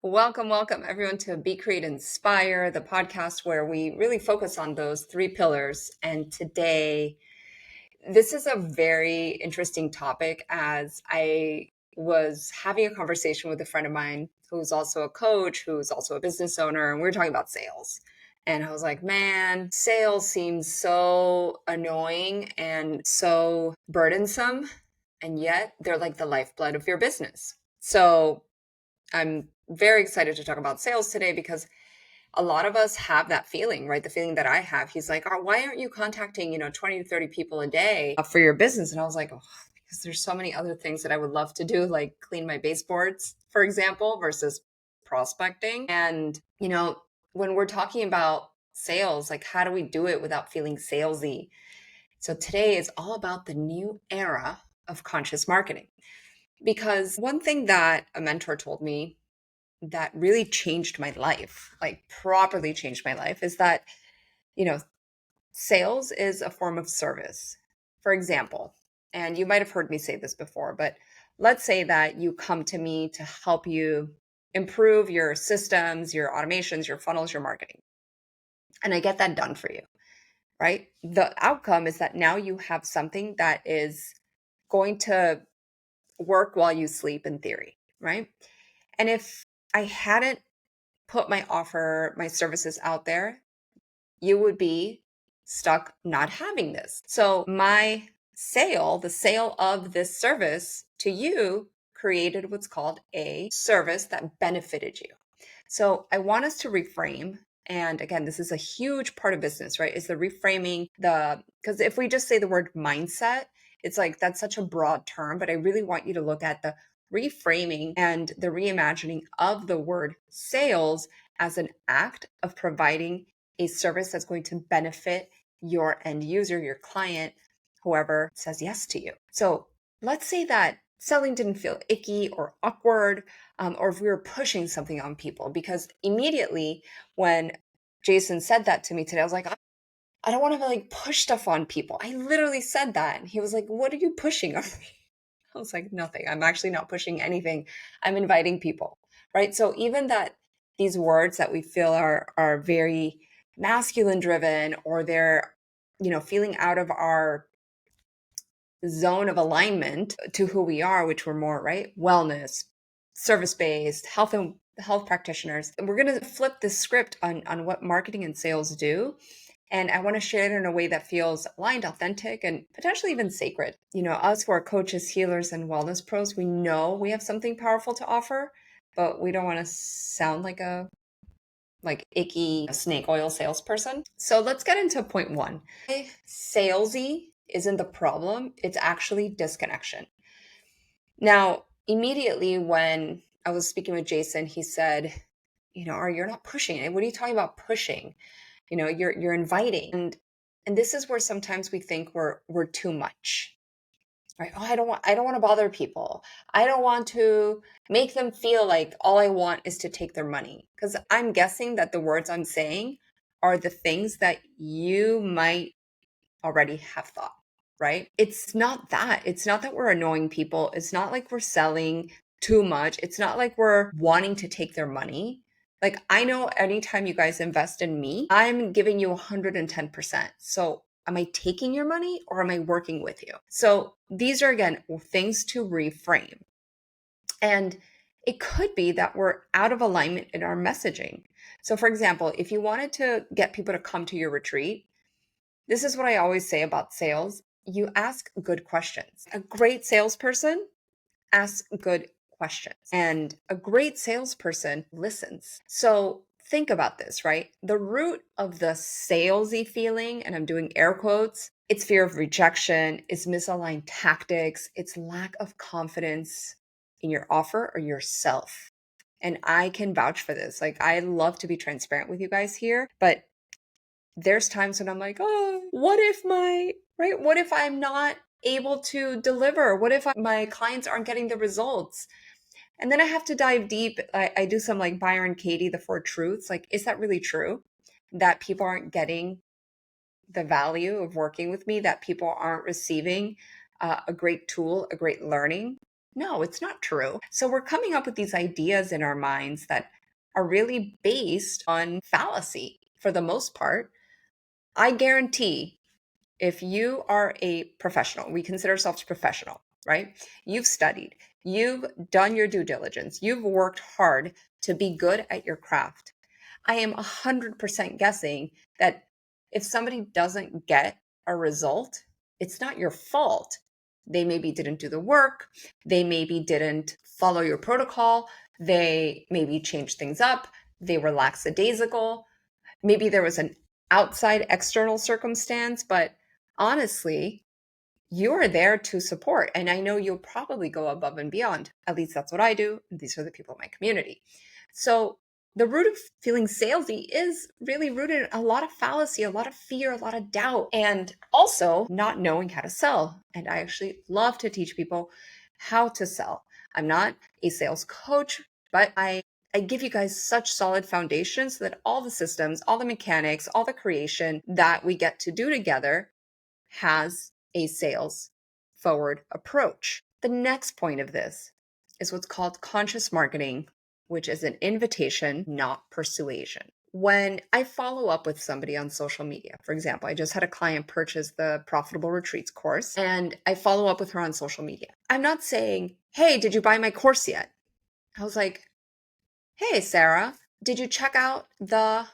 Welcome everyone to Be Create Inspire, the podcast where we really focus on those three pillars. And today, this is a very interesting topic as I was having a conversation with a friend of mine who's also a coach, who's also a business owner, and we were talking about sales. And I was like, man, sales seems so annoying and so burdensome, and yet they're like the lifeblood of your business. So I'm very excited to talk about sales today because a lot of us have that feeling, right? The feeling that I have. He's like, oh, why aren't you contacting, 20 to 30 people a day for your business? And I was like, oh, because there's so many other things that I would love to do, like clean my baseboards, for example, versus prospecting. And, when we're talking about sales, like how do we do it without feeling salesy? So today is all about the new era of conscious marketing. Because one thing that a mentor told me that really changed my life, like properly changed my life, is that, you know, sales is a form of service. For example, and you might have heard me say this before, but let's say that you come to me to help you improve your systems, your automations, your funnels, your marketing. And I get that done for you, right? The outcome is that now you have something that is going to work while you sleep in theory, right? And if I hadn't put my services out there, you would be stuck not having this. So the sale of this service to you created what's called a service that benefited you. So I want us to reframe. And again, this is a huge part of business, right? Is the reframing because if we just say the word mindset, it's like that's such a broad term, but I really want you to look at the reframing and the reimagining of the word sales as an act of providing a service that's going to benefit your end user, your client, whoever says yes to you. So let's say that selling didn't feel icky or awkward, or if we were pushing something on people, because immediately when Jason said that to me today, I was like, I don't want to like push stuff on people. I literally said that. And he was like, what are you pushing on me? I was like, nothing. I'm actually not pushing anything. I'm inviting people, right? So even that these words that we feel are very masculine driven, or they're, feeling out of our zone of alignment to who we are, which we're more, right? Wellness, service-based, health and health practitioners. And we're going to flip the script on what marketing and sales do. And I want to share it in a way that feels aligned, authentic, and potentially even sacred. Us who are coaches, healers, and wellness pros, we know we have something powerful to offer, but we don't want to sound like a icky snake oil salesperson. So let's get into point one. Salesy isn't the problem, it's actually disconnection. Now, immediately when I was speaking with Jason, he said, you're not pushing it. What are you talking about pushing? You're inviting. And this is where sometimes we think we're too much. Right? Oh, I don't want to bother people. I don't want to make them feel like all I want is to take their money. Because I'm guessing that the words I'm saying are the things that you might already have thought, right? It's not that. It's not that we're annoying people. It's not like we're selling too much. It's not like we're wanting to take their money. Like, I know anytime you guys invest in me, I'm giving you 110%. So am I taking your money or am I working with you? So these are, again, things to reframe. And it could be that we're out of alignment in our messaging. So, for example, if you wanted to get people to come to your retreat, this is what I always say about sales. You ask good questions. A great salesperson asks good questions, and a great salesperson listens. So think about this, right? The root of the salesy feeling, and I'm doing air quotes, it's fear of rejection, it's misaligned tactics, it's lack of confidence in your offer or yourself. And I can vouch for this. Like, I love to be transparent with you guys here, but there's times when I'm like, oh, what if I'm not able to deliver? What if my clients aren't getting the results? And then I have to dive deep. I do some like Byron Katie, the four truths. Like, is that really true? That people aren't getting the value of working with me, that people aren't receiving a great tool, a great learning? No, it's not true. So we're coming up with these ideas in our minds that are really based on fallacy for the most part. I guarantee if you are a professional, we consider ourselves professional, right? You've studied, you've done your due diligence, you've worked hard to be good at your craft. I am 100% guessing that if somebody doesn't get a result, it's not your fault. They maybe didn't do the work, they maybe didn't follow your protocol, they maybe changed things up, they were lackadaisical, maybe there was an outside external circumstance, but honestly, you're there to support. And I know you'll probably go above and beyond. At least that's what I do. These are the people in my community. So the root of feeling salesy is really rooted in a lot of fallacy, a lot of fear, a lot of doubt, and also not knowing how to sell. And I actually love to teach people how to sell. I'm not a sales coach, but I give you guys such solid foundations so that all the systems, all the mechanics, all the creation that we get to do together has a sales forward approach. The next point of this is what's called conscious marketing, which is an invitation, not persuasion. When I follow up with somebody on social media, for example, I just had a client purchase the Profitable Retreats course, and I follow up with her on social media. I'm not saying, hey, did you buy my course yet? I was like, hey, Sarah, did you check out the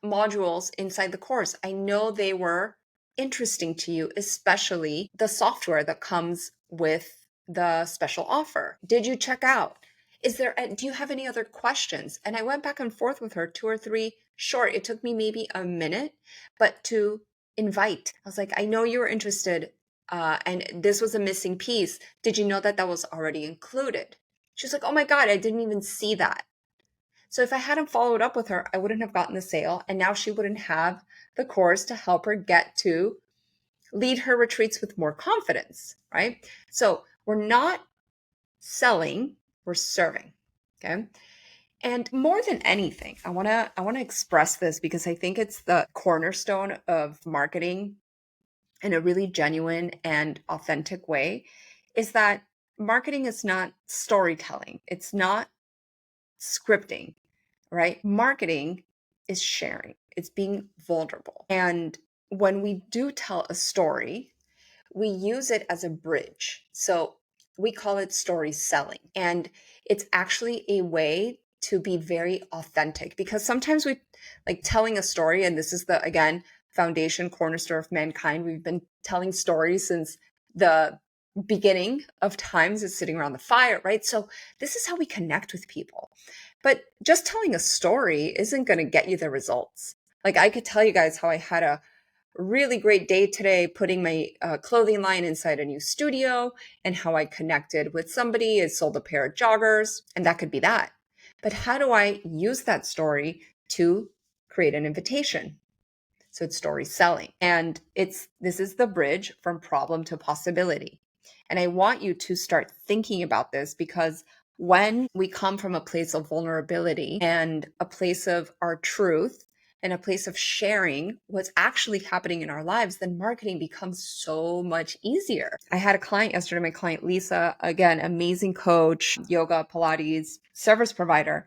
modules inside the course? I know they were interesting to you, especially the software that comes with the special offer. Did you check out? Do you have any other questions? And I went back and forth with her, 2 or 3 short. It took me maybe a minute, but to invite. I was like, I know you were interested, and this was a missing piece. Did you know that that was already included? She's like, oh my God, I didn't even see that. So if I hadn't followed up with her, I wouldn't have gotten the sale. And now she wouldn't have the course to help her get to lead her retreats with more confidence, right? So we're not selling, we're serving. Okay. And more than anything, I want to express this because I think it's the cornerstone of marketing in a really genuine and authentic way, is that marketing is not storytelling. It's not scripting, right? Marketing is sharing, it's being vulnerable. And when we do tell a story, we use it as a bridge. So we call it story selling. And it's actually a way to be very authentic because sometimes we like telling a story, and this is the, again, foundation cornerstone of mankind. We've been telling stories since the beginning of times, is sitting around the fire, right? So this is how we connect with people. But just telling a story isn't going to get you the results. Like I could tell you guys how I had a really great day today putting my clothing line inside a new studio, and how I connected with somebody and sold a pair of joggers, and that could be that. But how do I use that story to create an invitation? So it's story selling. And this is the bridge from problem to possibility. And I want you to start thinking about this because when we come from a place of vulnerability and a place of our truth and a place of sharing what's actually happening in our lives, then marketing becomes so much easier. I had a client yesterday, my client Lisa, again, amazing coach, yoga, Pilates, service provider.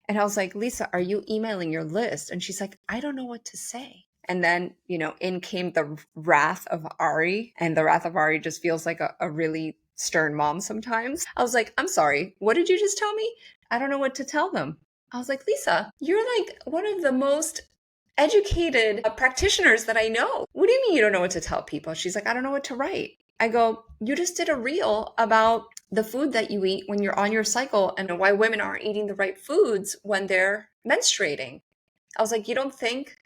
And I was like, Lisa, are you emailing your list? And she's like, I don't know what to say. And then, in came the wrath of Ari. And the wrath of Ari just feels like a really stern mom sometimes. I was like, I'm sorry, what did you just tell me? I don't know what to tell them. I was like, Lisa, you're like one of the most educated practitioners that I know. What do you mean you don't know what to tell people? She's like, I don't know what to write. I go, you just did a reel about the food that you eat when you're on your cycle and why women aren't eating the right foods when they're menstruating. I was like, you don't think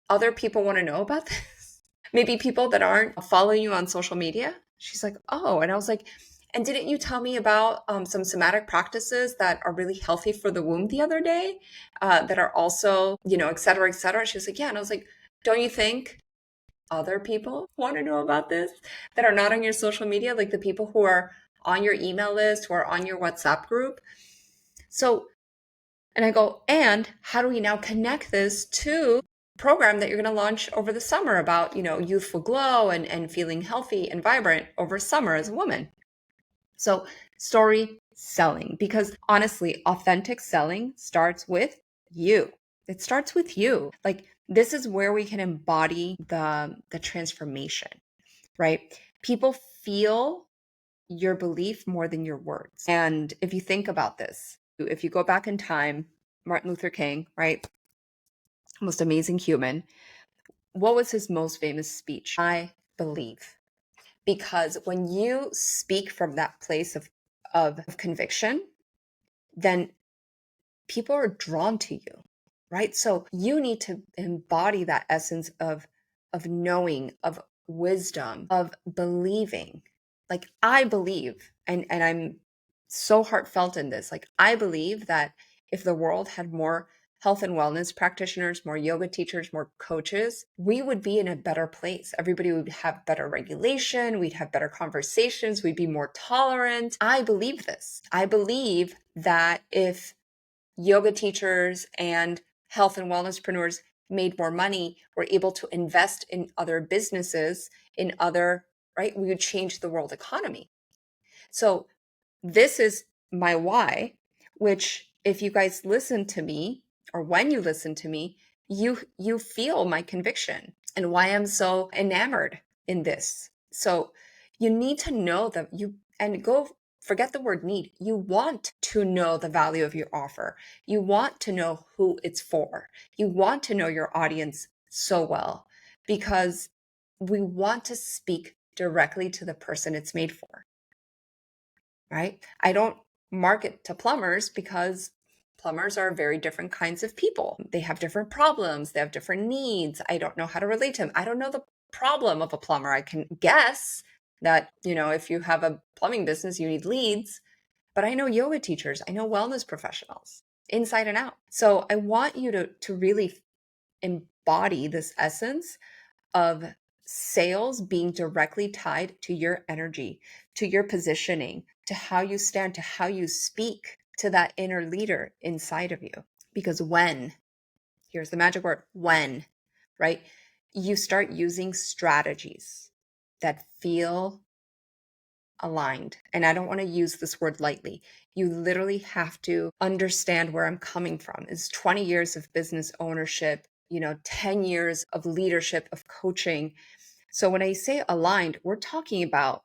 other people want to know about this? Maybe people that aren't following you on social media? She's like, oh. And I was like, and didn't you tell me about some somatic practices that are really healthy for the womb the other day, that are also, et cetera, et cetera? She was like, yeah. And I was like, don't you think other people want to know about this that are not on your social media, like the people who are on your email list, who are on your WhatsApp group? So, and I go, and how do we now connect this to program that you're going to launch over the summer about, youthful glow and feeling healthy and vibrant over summer as a woman? So story selling, because honestly, authentic selling starts with you. It starts with you. Like, this is where we can embody the transformation, right? People feel your belief more than your words. And if you think about this, if you go back in time, Martin Luther King, right? Most amazing human. What was his most famous speech? I believe. Because when you speak from that place of conviction, then people are drawn to you, right? So you need to embody that essence of knowing, of wisdom, of believing. Like, I believe, and I'm so heartfelt in this. Like, I believe that if the world had more health and wellness practitioners, more yoga teachers, more coaches, we would be in a better place. Everybody would have better regulation, we'd have better conversations, we'd be more tolerant. I believe this. I believe that if yoga teachers and health and wellnesspreneurs made more money, were able to invest in other businesses, in other, right? We would change the world economy. So this is my why, which if you guys listen to me, or when you listen to me, you feel my conviction and why I'm so enamored in this. So you need to know that you, and go forget the word need. You want to know the value of your offer. You want to know who it's for. You want to know your audience so well, because we want to speak directly to the person it's made for, right? I don't market to plumbers because plumbers are very different kinds of people. They have different problems, they have different needs. I don't know how to relate to them. I don't know the problem of a plumber. I can guess that, if you have a plumbing business, you need leads, but I know yoga teachers, I know wellness professionals inside and out. So I want you to really embody this essence of sales being directly tied to your energy, to your positioning, to how you stand, to how you speak to that inner leader inside of you. Because here's the magic word, when, right? You start using strategies that feel aligned. And I don't want to use this word lightly. You literally have to understand where I'm coming from. It's 20 years of business ownership, 10 years of leadership, of coaching. So when I say aligned, we're talking about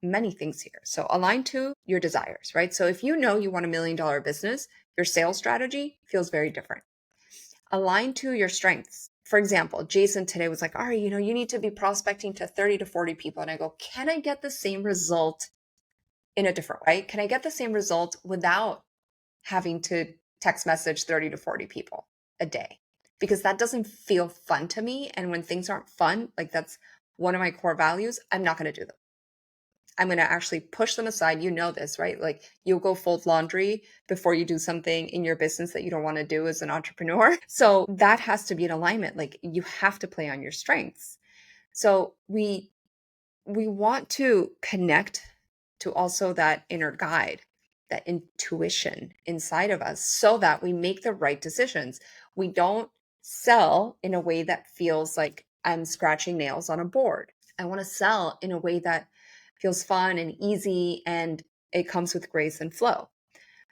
many things here. So aligned to your desires, right? So if you know you want $1 million business, your sales strategy feels very different. Aligned to your strengths. For example, Jason today was like, all right, you need to be prospecting to 30 to 40 people. And I go, can I get the same result in a different way? Can I get the same result without having to text message 30 to 40 people a day? Because that doesn't feel fun to me. And when things aren't fun, like that's one of my core values, I'm not going to do them. I'm going to actually push them aside. You know this, right? Like, you'll go fold laundry before you do something in your business that you don't want to do as an entrepreneur. So that has to be in alignment. Like, you have to play on your strengths. So we want to connect to also that inner guide, that intuition inside of us, so that we make the right decisions. We don't sell in a way that feels like I'm scratching nails on a board. I want to sell in a way that feels fun and easy, and it comes with grace and flow.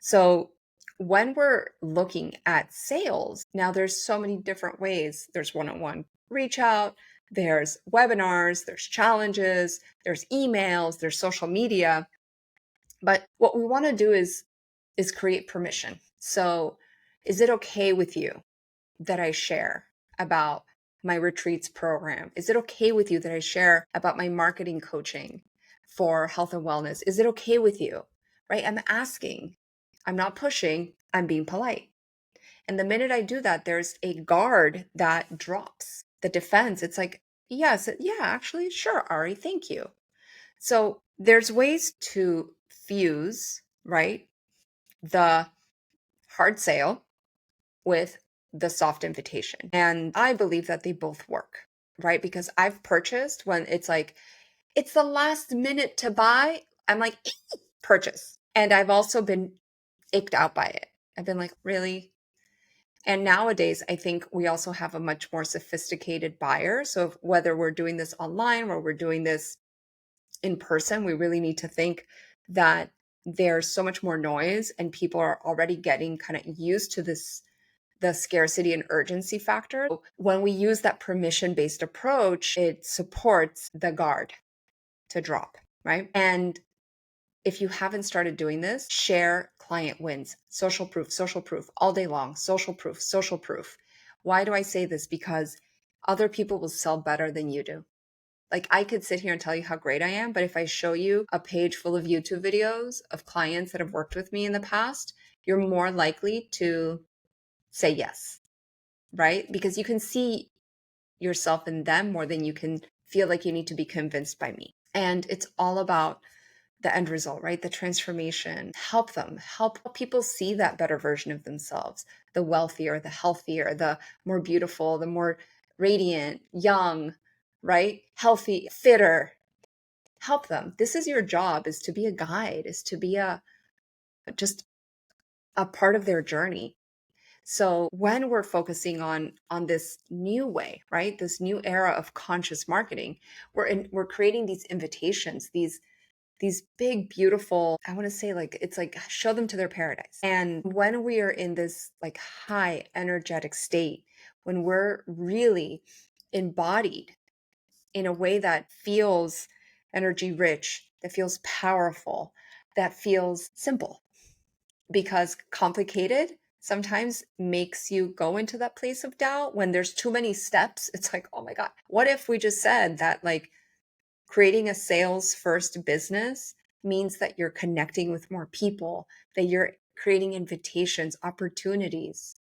So when we're looking at sales, now there's so many different ways. There's one-on-one reach out, there's webinars, there's challenges, there's emails, there's social media. But what we want to do is create permission. So is it okay with you that I share about my retreats program? Is it okay with you that I share about my marketing coaching for health and wellness? Is it okay with you? Right? I'm asking. I'm not pushing. I'm being polite. And the minute I do that, there's a guard that drops, the defense. It's like, yes, yeah, actually, sure, Ari, thank you. So there's ways to fuse, right, the hard sale with the soft invitation. And I believe that they both work, right? Because I've purchased when it's like, it's the last minute to buy. I'm like, purchase. And I've also been icked out by it. I've been like, really? And nowadays, I think we also have a much more sophisticated buyer. So whether we're doing this online or we're doing this in person, we really need to think that there's so much more noise and people are already getting kind of used to the scarcity and urgency factor. When we use that permission-based approach, it supports the guard to drop, right? And if you haven't started doing this, share client wins, social proof all day long, social proof, social proof. Why do I say this? Because other people will sell better than you do. Like I could sit here and tell you how great I am, but if I show you a page full of YouTube videos of clients that have worked with me in the past, you're more likely to say yes, right? Because you can see yourself in them more than you can feel like you need to be convinced by me. And it's all about the end result, right? The transformation. Help them, help people see that better version of themselves, the wealthier, the healthier, the more beautiful, the more radiant, young, right? Healthy, fitter. Help them. This is your job, is to be a guide, is to be just a part of their journey. So when we're focusing on this new way, right? This new era of conscious marketing, we're creating these invitations, these big, beautiful, I want to say like, it's like show them to their paradise. And when we are in this like high energetic state, when we're really embodied in a way that feels energy rich, that feels powerful, that feels simple, because complicated sometimes makes you go into that place of doubt. When there's too many steps, it's like, oh my God, what if we just said that like creating a sales first business means that you're connecting with more people, that you're creating invitations, opportunities,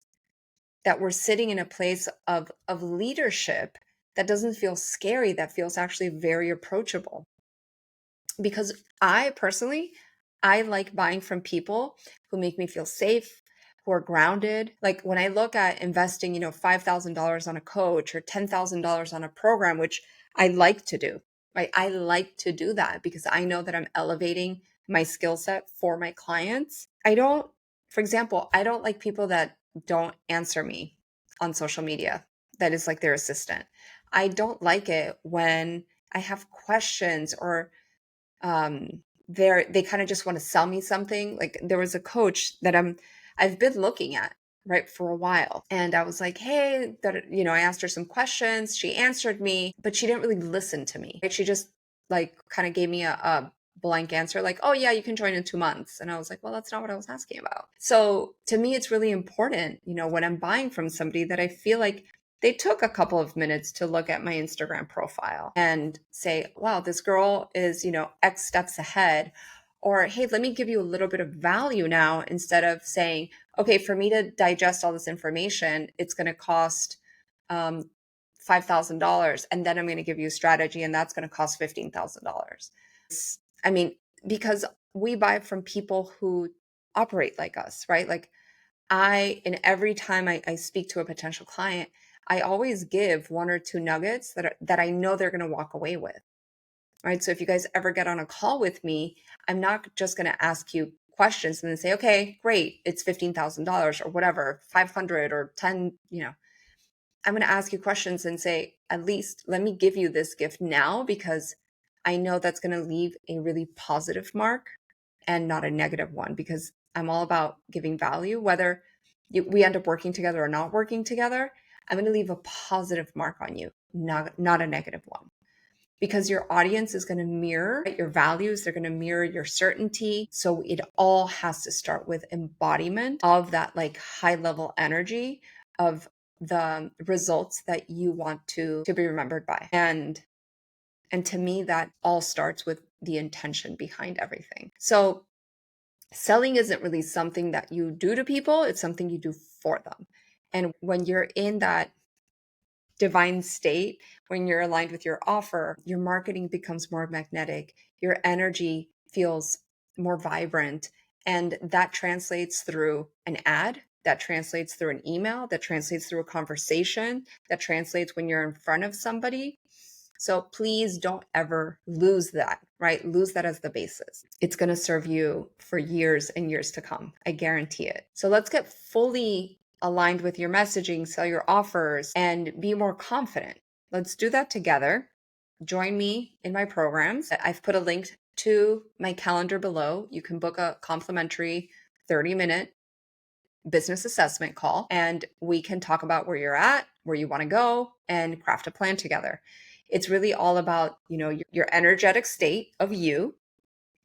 that we're sitting in a place of leadership that doesn't feel scary, that feels actually very approachable. Because I personally, I like buying from people who make me feel safe, who are grounded. Like when I look at investing, $5,000 on a coach or $10,000 on a program, which I like to do, right? I like to do that because I know that I'm elevating my skill set for my clients. For example, I don't like people that don't answer me on social media. That is like their assistant. I don't like it when I have questions or they kind of just want to sell me something. Like there was a coach that I've been looking at, right, for a while, and I was like, hey, I asked her some questions, she answered me, but she didn't really listen to me, right? She just like kind of gave me a blank answer, like, oh yeah, you can join in 2 months. And I was like, well, that's not what I was asking about. So to me, it's really important, when I'm buying from somebody, that I feel like they took a couple of minutes to look at my Instagram profile and say, wow, this girl is, X steps ahead. Or, hey, let me give you a little bit of value now, instead of saying, okay, for me to digest all this information, it's going to cost $5,000. And then I'm going to give you a strategy and that's going to cost $15,000. I mean, because we buy from people who operate like us, right? Like in every time I speak to a potential client, I always give one or two nuggets that I know they're going to walk away with, right? So if you guys ever get on a call with me, I'm not just going to ask you questions and then say, okay, great, it's $15,000 or whatever, 500 or 10, I'm going to ask you questions and say, at least let me give you this gift now, because I know that's going to leave a really positive mark and not a negative one, because I'm all about giving value, whether we end up working together or not working together. I'm going to leave a positive mark on you, not a negative one, because your audience is going to mirror your values. They're going to mirror your certainty. So it all has to start with embodiment of that like high level energy of the results that you want to be remembered by. And to me, that all starts with the intention behind everything. So selling isn't really something that you do to people, it's something you do for them. And when you're in that divine state, when you're aligned with your offer, your marketing becomes more magnetic, your energy feels more vibrant, and that translates through an ad, that translates through an email, that translates through a conversation, that translates when you're in front of somebody. So please don't ever lose that, right? Lose that as the basis. It's going to serve you for years and years to come. I guarantee it. So let's get fully aligned with your messaging, sell your offers, and be more confident. Let's do that together. Join me in my programs. I've put a link to my calendar below. You can book a complimentary 30-minute business assessment call, and we can talk about where you're at, where you want to go, and craft a plan together. It's really all about, your energetic state of you,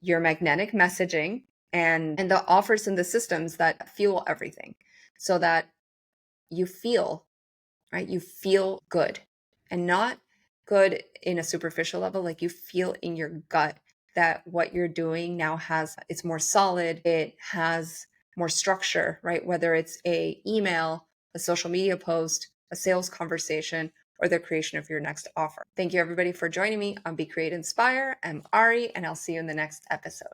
your magnetic messaging, and the offers and the systems that fuel everything, so that you feel, right? You feel good, and not good in a superficial level. Like, you feel in your gut that what you're doing now it's more solid. It has more structure, right? Whether it's a email, a social media post, a sales conversation, or the creation of your next offer. Thank you, everybody, for joining me on Be Create Inspire. I'm Ari, and I'll see you in the next episode.